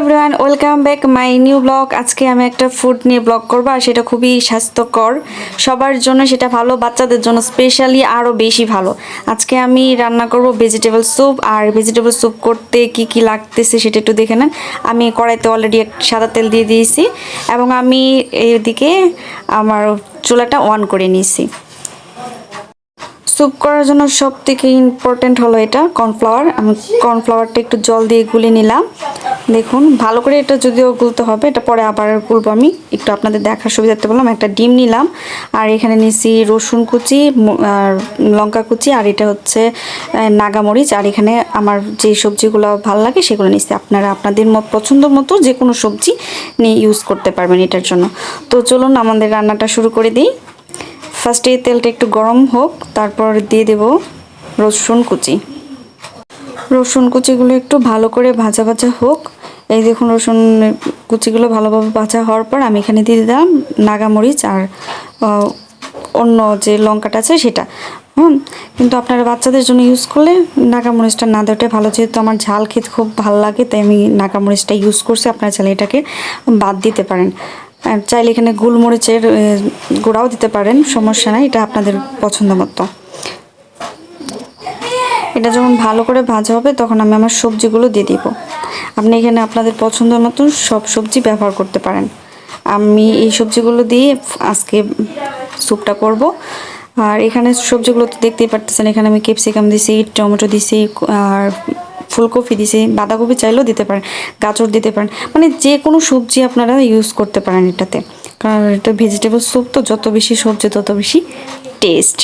Everyone, welcome back my new blog. আজকে আমি একটা ফুড নিয়ে ব্লগ করবো, আর সেটা খুবই স্বাস্থ্যকর সবার জন্য, সেটা ভালো, বাচ্চাদের জন্য স্পেশালি আরও বেশি ভালো। আজকে আমি রান্না করব ভেজিটেবল স্যুপ। আর ভেজিটেবল স্যুপ করতে কি কি লাগতেছে সেটা একটু দেখে নেন। আমি কড়াইতে অলরেডি সাদা তেল দিয়ে দিয়েছি এবং আমি এইদিকে আমার চুলাটা অন করে নিয়েছি। স্যুপ করার জন্য সব থেকে ইম্পর্টেন্ট হলো এটা কর্নফ্লাওয়ার। আমি কর্নফ্লাওয়ারটা একটু জল দিয়ে গুলে নিলাম। দেখুন ভালো করে, এটা যদিও গুলতে হবে, এটা পরে আবার গুলবো। আমি একটু আপনাদের দেখার সুবিধার্থে বললাম। একটা ডিম নিলাম, আর এখানে নিয়েছি রসুন কুচি, আর লঙ্কা কুচি, আর এটা হচ্ছে নাগামরিচ। আর এখানে আমার যে সবজিগুলো ভালো লাগে সেগুলো নিয়েছি। আপনারা আপনাদের পছন্দ মতো যে কোনো সবজি নিয়ে ইউজ করতে পারবেন এটার জন্য। তো চলুন আমাদের রান্নাটা শুরু করে দিই। ফার্স্টে তেলটা একটু গরম হোক, তারপর দিয়ে দেব রসুন কুচি। রসুন কুচিগুলো একটু ভালো করে ভাজা ভাজা হোক। এই দেখুন রসুন কুচিগুলো ভালোভাবে ভাজা হওয়ার পর আমি এখানে দিয়ে দিলাম নাগামরিচ আর অন্য যে লঙ্কাটা আছে সেটা। কিন্তু আপনারা বাচ্চাদের জন্য ইউজ করলে নাগামরিচটা না দেওয়াটাই ভালো, যেহেতু আমার ঝাল খেতে খুব ভালো লাগে তাই আমি নাগামরিচটা ইউজ করছি। আপনারা চাইলে এটাকে বাদ দিতে পারেন, চাইলে এখানে গোলমরিচের গুঁড়াও দিতে পারেন, সমস্যা নাই, এটা আপনাদের পছন্দ মতো। এটা যখন ভালো করে ভাজা হবে তখন আমি আমার সবজিগুলো দিয়ে দিব। আপনি এখানে আপনাদের পছন্দ মতো সব সবজি ব্যবহার করতে পারেন। আমি এই সবজিগুলো দিয়ে আজকে স্যুপটা করব। আর এখানে সবজিগুলো তো দেখতেই পারতেছেন, এখানে আমি ক্যাপসিকাম দিছি, টমেটো দিছি, আর ফুলকপি দিছি, বাঁধাকপি চাইলেও দিতে পারেন, গাজর দিতে পারেন, মানে যে কোনো সবজি আপনারা ইউজ করতে পারেন এটাতে, কারণ এটা ভেজিটেবল স্যুপ, তো যত বেশি সবজি তত বেশি টেস্ট।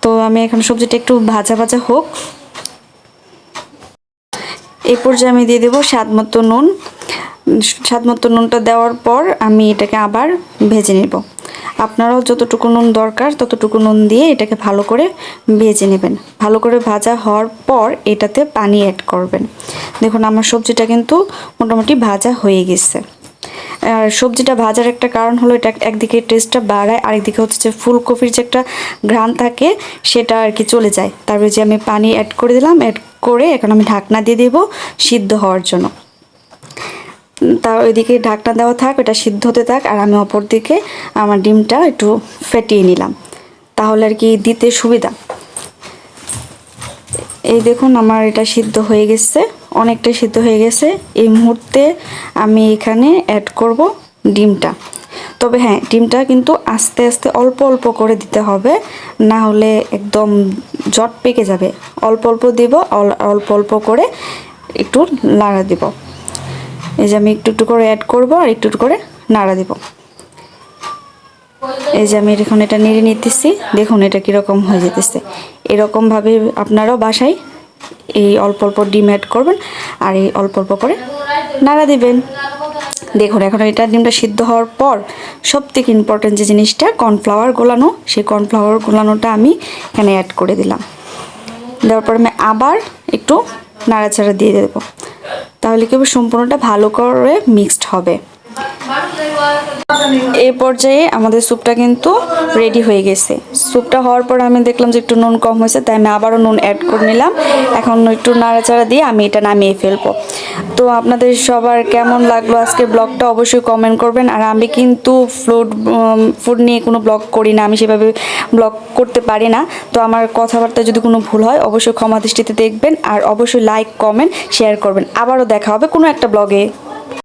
তো আমি এখন সবজিটা একটু ভাজা ভাজা হোক। এই পর্যায়ে আমি দিয়ে দেবো স্বাদ মতো নুন। স্বাদ মতো নুনটা দেওয়ার পর আমি এটাকে আবার ভেজে নেব। আপনারাও যতটুকু নুন দরকার ততটুকু নুন দিয়ে এটাকে ভালো করে ভেজে নেবেন। ভালো করে ভাজা হওয়ার পর এটাতে পানি অ্যাড করবেন। দেখুন আমার সবজিটা কিন্তু মোটামুটি ভাজা হয়ে গেছে। আর সবজিটা ভাজার একটা কারণ হলো, এটা একদিকে টেস্টটা বাড়ায়, আরেকদিকে হচ্ছে যে ফুলকপির যে একটা ঘ্রাণ থাকে সেটা আর কি চলে যায়। তারপরে যে আমি পানি অ্যাড করে দিলাম, অ্যাড করে এখন আমি ঢাকনা দিয়ে দেবো সিদ্ধ হওয়ার জন্য। তা ওইদিকে ঢাকনা দেওয়া থাক, এটা সিদ্ধ হতে থাক, আর আমি অপর দিকে আমার ডিমটা একটু ফেটিয়ে নিলাম, তাহলে আর কি দিতে সুবিধা। এই দেখুন আমার এটা সিদ্ধ হয়ে গেছে, অনেকটাই সিদ্ধ হয়ে গেছে। এই মুহূর্তে আমি এখানে অ্যাড করব ডিমটা। তবে হ্যাঁ, ডিমটা কিন্তু আস্তে আস্তে অল্প অল্প করে দিতে হবে, না হলে একদম জট পেকে যাবে। অল্প অল্প দিব, অল্প অল্প করে একটু নাড়া দিব। এই যে আমি একটু একটু করে অ্যাড করব আর একটু একটু করে নাড়া দিব। এই যে আমি এখন এটা নেড়ে নিতেছি, দেখুন এটা কীরকম হয়ে যেতেছে। এরকমভাবে আপনারাও বাসায় এই অল্প অল্প ডিম অ্যাড করবেন আর এই অল্প অল্প করে নাড়া দিবেন। দেখুন এখন এটা ডিমটা সিদ্ধ হওয়ার পর সবথেকে ইম্পর্টেন্ট যে জিনিসটা কর্নফ্লাওয়ার গোলানো, সেই কর্নফ্লাওয়ার গোলানোটা আমি এখানে অ্যাড করে দিলাম। দেওয়ার পর আমি আবার একটু নাড়াচাড়া দিয়ে দেবো, তাহলে কি সম্পূর্ণটা ভালো করে মিক্সড হবে। এই পর্যায়ে আমাদের স্যুপটা কিন্তু রেডি হয়ে গেছে। স্যুপটা হওয়ার পর আমি দেখলাম যে একটু নুন কম হয়েছে, তাই আমি আবারও নুন অ্যাড করে নিলাম। এখন একটু নাড়াচাড়া দিয়ে আমি এটা নামিয়ে ফেলবো। তো আপনাদের সবার কেমন লাগলো আজকের ব্লগটা অবশ্যই কমেন্ট করবেন। আর আমি কিন্তু ফুড নিয়ে কোনো ব্লগ করি না, আমি সেভাবে ব্লগ করতে পারি না। তো আমার কথাবার্তা যদি কোনো ভুল হয় অবশ্যই ক্ষমা দৃষ্টিতে দেখবেন, আর অবশ্যই লাইক কমেন্ট শেয়ার করবেন। আবারও দেখা হবে কোনো একটা ব্লগে।